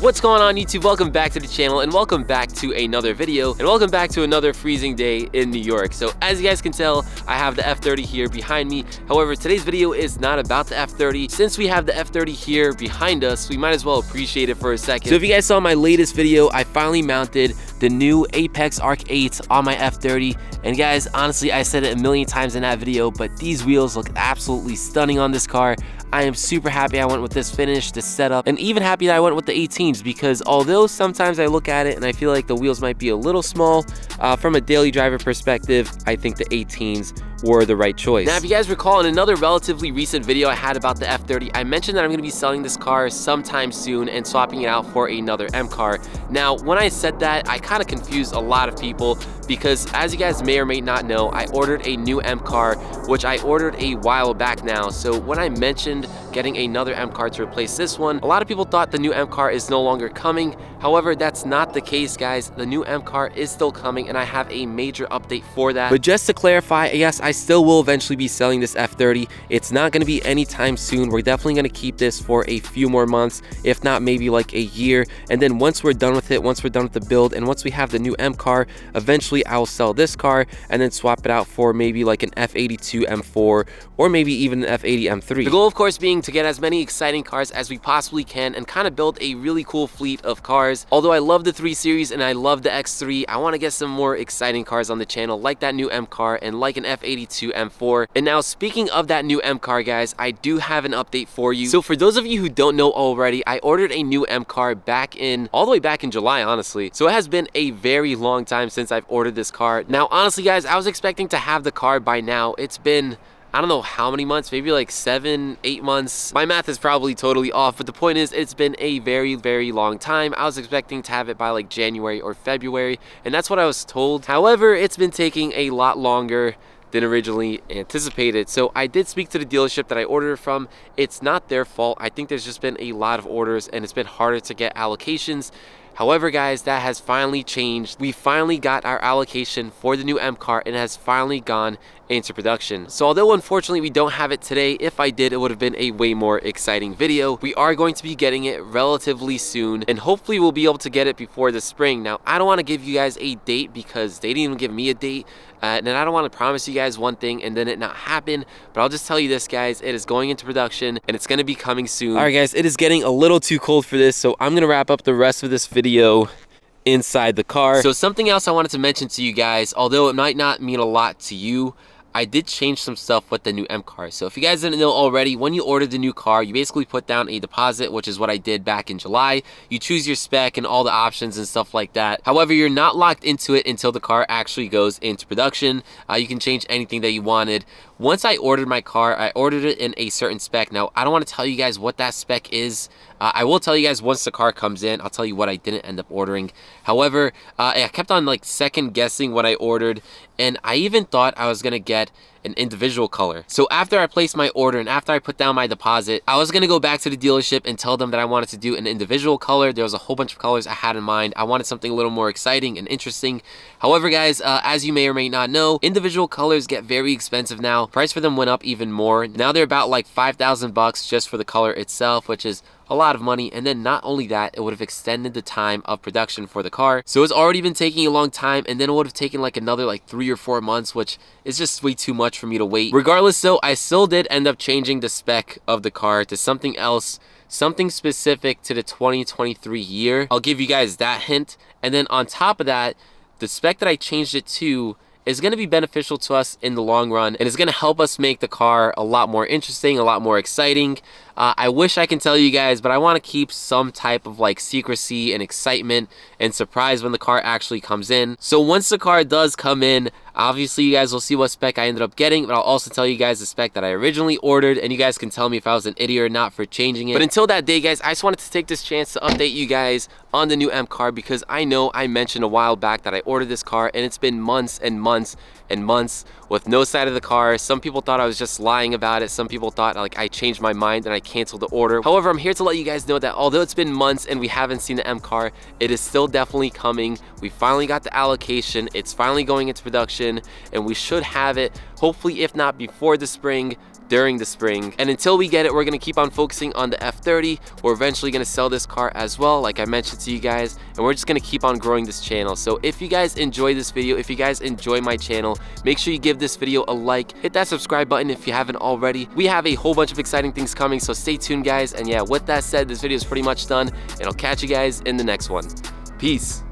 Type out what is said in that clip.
What's going on, YouTube? Welcome back to the channel, and welcome back to another video, and welcome back to another freezing day in New York. So as you guys can tell, I have the F30 here behind me. However, today's video is not about the F30. Since we have the F30 here behind us, we might as well appreciate it for a second. So if you guys saw my latest video, I finally mounted the new Apex Arc 8 on my F30. And guys, honestly, I said it a million times in that video, but these wheels look absolutely stunning on this car. I am super happy I went with this finish, this setup, and even happy that I went with the 18s, because although sometimes I look at it and I feel like the wheels might be a little small, from a daily driver perspective, I think the 18s were the right choice. Now, if you guys recall, in another relatively recent video I had about the F30, I mentioned that I'm going to be selling this car sometime soon and swapping it out for another M car. Now, when I said that, I kind of confused a lot of people, because as you guys may or may not know, I ordered a new M car, which I ordered a while back now. So when I mentioned getting another M car to replace this one, a lot of people thought the new M car is no longer coming. However, that's not the case, guys. The new M car is still coming, and I have a major update for that. But just to clarify, yes, I still will eventually be selling this F30. It's not going to be anytime soon. We're definitely going to keep this for a few more months, if not maybe like a year. And then once we're done with it, once we're done with the build, and once we have the new M car, eventually I will sell this car and then swap it out for maybe like an F82 M4 or maybe even an F80 M3. The goal, of course, being to get as many exciting cars as we possibly can and kind of build a really cool fleet of cars. Although I love the 3 Series and I love the X3, I want to get some more exciting cars on the channel, like that new M car and like an F82 M4. And now, speaking of that new M car, guys, I do have an update for you. So for those of you who don't know already, I ordered a new M car all the way back in July, honestly. So it has been a very long time since I've ordered this car. Now, honestly, guys, I was expecting to have the car by now. It's been, I don't know how many months, maybe like 7, 8 months. My math is probably totally off, but the point is, it's been a very, very long time. I was expecting to have it by like January or February, and that's what I was told. However, it's been taking a lot longer than originally anticipated. So I did speak to the dealership that I ordered it from. It's not their fault. I think there's just been a lot of orders and it's been harder to get allocations. However, guys, that has finally changed. We finally got our allocation for the new M car and it has finally gone into production. So although unfortunately we don't have it today, if I did, it would have been a way more exciting video. We are going to be getting it relatively soon, and hopefully we'll be able to get it before the spring. Now, I don't want to give you guys a date because they didn't even give me a date, and I don't want to promise you guys one thing and then it not happen, but I'll just tell you this, guys, it is going into production and it's going to be coming soon. All right, guys, it is getting a little too cold for this, so I'm going to wrap up the rest of this video inside the car. So something else I wanted to mention to you guys, although it might not mean a lot to you, I did change some stuff with the new M car. So if you guys didn't know already, when you order the new car, you basically put down a deposit, which is what I did back in July. You choose your spec and all the options and stuff like that. However, you're not locked into it until the car actually goes into production. You can change anything that you wanted. Once I ordered my car, I ordered it in a certain spec. Now, I don't want to tell you guys what that spec is. I will tell you guys once the car comes in. I'll tell you what I didn't end up ordering. However, I kept on like second guessing what I ordered, and I even thought I was gonna get an individual color. So after I placed my order and after I put down my deposit, I was gonna go back to the dealership and tell them that I wanted to do an individual color. There was a whole bunch of colors I had in mind. I wanted something a little more exciting and interesting. However, guys, as you may or may not know, individual colors get very expensive now. Price for them went up even more. Now they're about like 5,000 bucks just for the color itself, which is a lot of money. And then not only that, it would have extended the time of production for the car. So it's already been taking a long time, and then it would have taken like another like 3 or 4 months, which is just way too much for me to wait. Regardless, though, I still did end up changing the spec of the car to something else, something specific to the 2023 year. I'll give you guys that hint. And then on top of that, the spec that I changed it to is going to be beneficial to us in the long run, and is going to help us make the car a lot more interesting, a lot more exciting. I wish I can tell you guys, but I want to keep some type of like secrecy and excitement and surprise when the car actually comes in. So once the car does come in, obviously you guys will see what spec I ended up getting, but I'll also tell you guys the spec that I originally ordered, and you guys can tell me if I was an idiot or not for changing it. But until that day, guys, I just wanted to take this chance to update you guys on the new M car, because I know I mentioned a while back that I ordered this car, and it's been months and months and months with no side of the car. Some people thought I was just lying about it. Some people thought like I changed my mind and I canceled the order. However, I'm here to let you guys know that although it's been months and we haven't seen the M car, it is still definitely coming. We finally got the allocation. It's finally going into production, and we should have it hopefully, if not before the spring, during the spring. And until we get it, we're gonna keep on focusing on the F30. We're eventually gonna sell this car as well, like I mentioned to you guys, and we're just gonna keep on growing this channel. So if you guys enjoy this video, if you guys enjoy my channel, make sure you give this video a like, hit that subscribe button if you haven't already. We have a whole bunch of exciting things coming, so stay tuned guys. And yeah, with that said, this video is pretty much done, and I'll catch you guys in the next one. Peace.